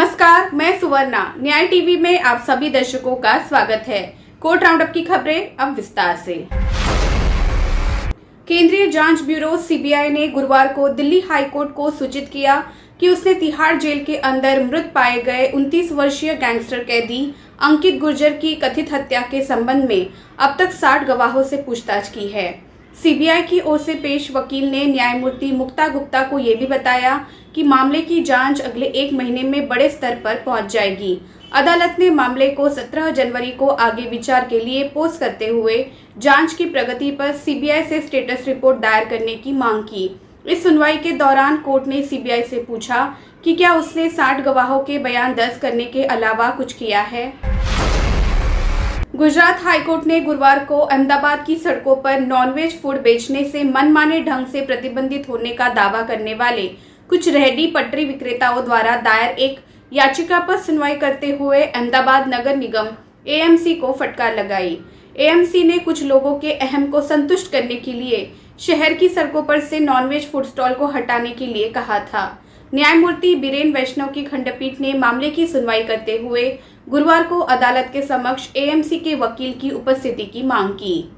नमस्कार, मैं सुवर्णा। न्याय टीवी में आप सभी दर्शकों का स्वागत है। कोर्ट राउंडअप की खबरें अब विस्तार से। केंद्रीय जांच ब्यूरो सीबीआई ने गुरुवार को दिल्ली हाई कोर्ट को सूचित किया कि उसने तिहाड़ जेल के अंदर मृत पाए गए 29 वर्षीय गैंगस्टर कैदी अंकित गुर्जर की कथित हत्या के संबंध में अब तक 60 गवाहों से पूछताछ की है। सीबीआई की ओर से पेश वकील ने न्यायमूर्ति मुक्ता गुप्ता को ये भी बताया कि मामले की जांच अगले 1 महीने में बड़े स्तर पर पहुंच जाएगी। अदालत ने मामले को 17 जनवरी को आगे विचार के लिए पोस्ट करते हुए जांच की प्रगति पर सीबीआई से स्टेटस रिपोर्ट दायर करने की मांग की। इस सुनवाई के दौरान कोर्ट ने सीबीआई से पूछा कि क्या उसने 60 गवाहों के बयान दर्ज करने के अलावा कुछ किया है। गुजरात हाईकोर्ट ने गुरुवार को अहमदाबाद की सड़कों पर नॉनवेज फूड बेचने से मनमाने ढंग से प्रतिबंधित होने का दावा करने वाले कुछ रेहड़ी पटरी विक्रेताओं द्वारा दायर एक याचिका पर सुनवाई करते हुए अहमदाबाद नगर निगम एएमसी को फटकार लगाई। एएमसी ने कुछ लोगों के अहम को संतुष्ट करने के लिए शहर की सड़कों पर से नॉनवेज फूड स्टॉल को हटाने के लिए कहा था। न्यायमूर्ति बीरेन वैष्णव की खंडपीठ ने मामले की सुनवाई करते हुए गुरुवार को अदालत के समक्ष एएमसी के वकील की उपस्थिति की मांग की।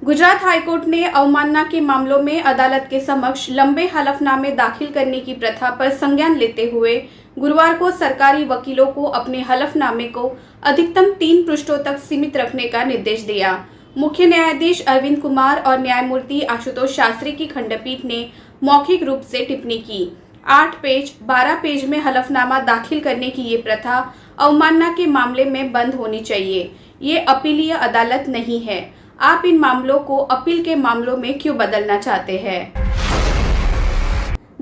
गुजरात हाईकोर्ट ने अवमानना के मामलों में अदालत के समक्ष लंबे हलफनामे दाखिल करने की प्रथा पर संज्ञान लेते हुए गुरुवार को सरकारी वकीलों को अपने हलफनामे को अधिकतम 3 पृष्ठों तक सीमित रखने का निर्देश दिया। मुख्य न्यायाधीश अरविंद कुमार और न्यायमूर्ति आशुतोष शास्त्री की खंडपीठ ने मौखिक रूप से टिप्पणी की। 8 पेज 12 पेज में हलफनामा दाखिल करने की ये प्रथा अवमानना के मामले में बंद होनी चाहिए। ये अपीलीय अदालत नहीं है। आप इन मामलों को अपील के मामलों में क्यों बदलना चाहते हैं।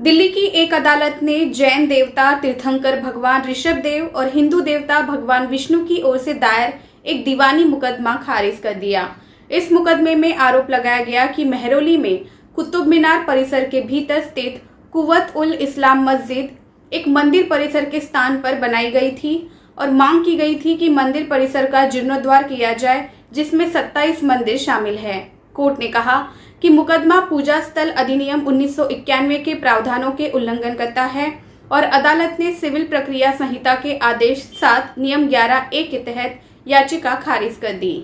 दिल्ली की एक अदालत ने जैन देवता तीर्थंकर भगवान ऋषभ देव और हिंदू देवता भगवान विष्णु की ओर से दायर एक दीवानी मुकदमा खारिज कर दिया। इस मुकदमे में आरोप लगाया गया कि मेहरौली में कुतुब मीनार परिसर के भीतर स्थित कुव्वत उल इस्लाम मस्जिद एक मंदिर परिसर के स्थान पर बनाई गई थी और मांग की गई थी कि मंदिर परिसर का जीर्णोद्धार किया जाए, जिसमें 27 मंदिर शामिल हैं। कोर्ट ने कहा कि मुकदमा पूजा स्थल अधिनियम 1991 के प्रावधानों के उल्लंघन करता है और अदालत ने सिविल प्रक्रिया संहिता के आदेश 7 नियम 11A के तहत याचिका खारिज कर दी।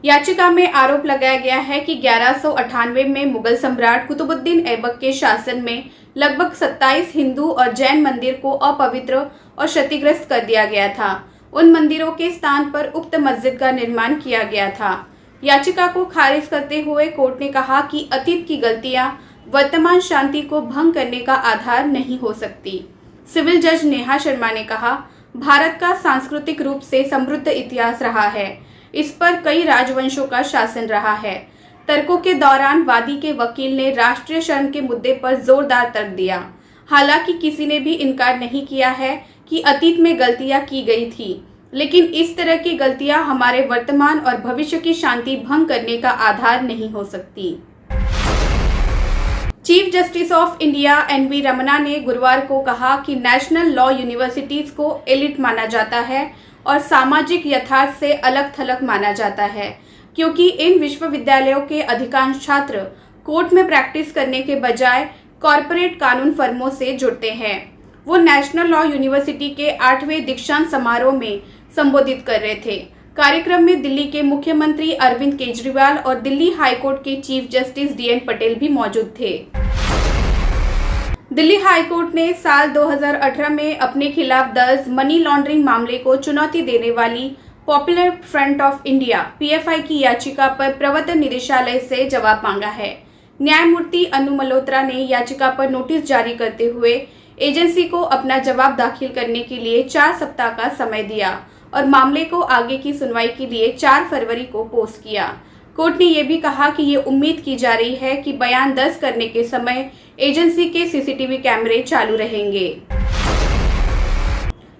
याचिका में आरोप लगाया गया है कि 1198 में मुगल सम्राट कुतुबुद्दीन ऐबक के शासन में लगभग 27 हिंदू और जैन मंदिर को अपवित्र और क्षतिग्रस्त कर दिया गया था। उन मंदिरों के स्थान पर उक्त मस्जिद का निर्माण किया गया था। याचिका को खारिज करते हुए कोर्ट ने कहा कि अतीत की गलतियां वर्तमान शांति को भंग करने का आधार नहीं हो सकती। सिविल जज नेहा शर्मा ने कहा, भारत का सांस्कृतिक रूप से समृद्ध इतिहास रहा है। इस पर कई राजवंशों का शासन रहा है। तर्कों के दौरान वादी के वकील ने राष्ट्रीय शर्म के मुद्दे पर जोरदार तर्क दिया। हालांकि किसी ने भी इनकार नहीं किया है कि अतीत में गलतियां की गई थी, लेकिन इस तरह की गलतियां हमारे वर्तमान और भविष्य की शांति भंग करने का आधार नहीं हो सकती। Chief justice of India N V Ramana ने गुरुवार को कहा कि नेशनल लॉ यूनिवर्सिटीज को एलिट माना जाता है और सामाजिक यथार्थ से अलग थलग माना जाता है, क्योंकि इन विश्वविद्यालयों के अधिकांश छात्र कोर्ट में प्रैक्टिस करने के बजाय कॉरपोरेट कानून फर्मों से जुड़ते हैं। वो नेशनल लॉ यूनिवर्सिटी के 8वें दीक्षांत समारोह में संबोधित कर रहे थे। कार्यक्रम में दिल्ली के मुख्यमंत्री अरविंद केजरीवाल और दिल्ली हाईकोर्ट के चीफ जस्टिस DN पटेल भी मौजूद थे। दिल्ली हाईकोर्ट ने साल 2018 में अपने खिलाफ दर्ज मनी लॉन्ड्रिंग मामले को चुनौती देने वाली popular front of India PFI की याचिका पर प्रवर्तन निदेशालय से जवाब मांगा है। न्यायमूर्ति अनु मल्होत्रा ने याचिका पर नोटिस जारी करते हुए एजेंसी को अपना जवाब दाखिल करने के लिए 4 सप्ताह का समय दिया और मामले को आगे की सुनवाई के लिए 4 फरवरी को पोस्ट किया। कोर्ट ने यह भी कहा कि ये उम्मीद की जा रही है कि बयान दर्ज करने के समय एजेंसी के CCTV कैमरे चालू रहेंगे।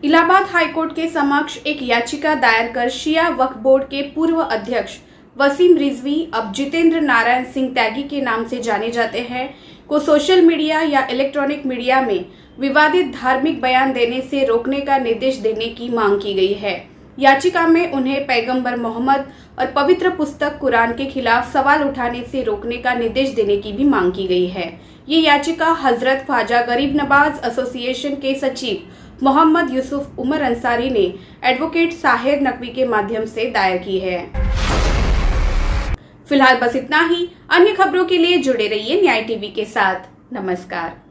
इलाहाबाद हाईकोर्ट के समक्ष एक याचिका दायर कर शिया वक्फ बोर्ड के पूर्व अध्यक्ष वसीम रिजवी, अब जितेंद्र नारायण सिंह त्यागी के नाम से जाने जाते हैं, को सोशल मीडिया या इलेक्ट्रॉनिक मीडिया में विवादित धार्मिक बयान देने से रोकने का निर्देश देने की मांग की गई है। याचिका में उन्हें पैगंबर मोहम्मद और पवित्र पुस्तक कुरान के खिलाफ सवाल उठाने से रोकने का निर्देश देने की भी मांग की गई है। ये याचिका हजरत ख्वाजा गरीब नवाज एसोसिएशन के सचिव मोहम्मद यूसुफ उमर अंसारी ने एडवोकेट साहिर नकवी के माध्यम से दायर की है। फिलहाल बस इतना ही। अन्य खबरों के लिए जुड़े रहिए न्याय टीवी के साथ। नमस्कार।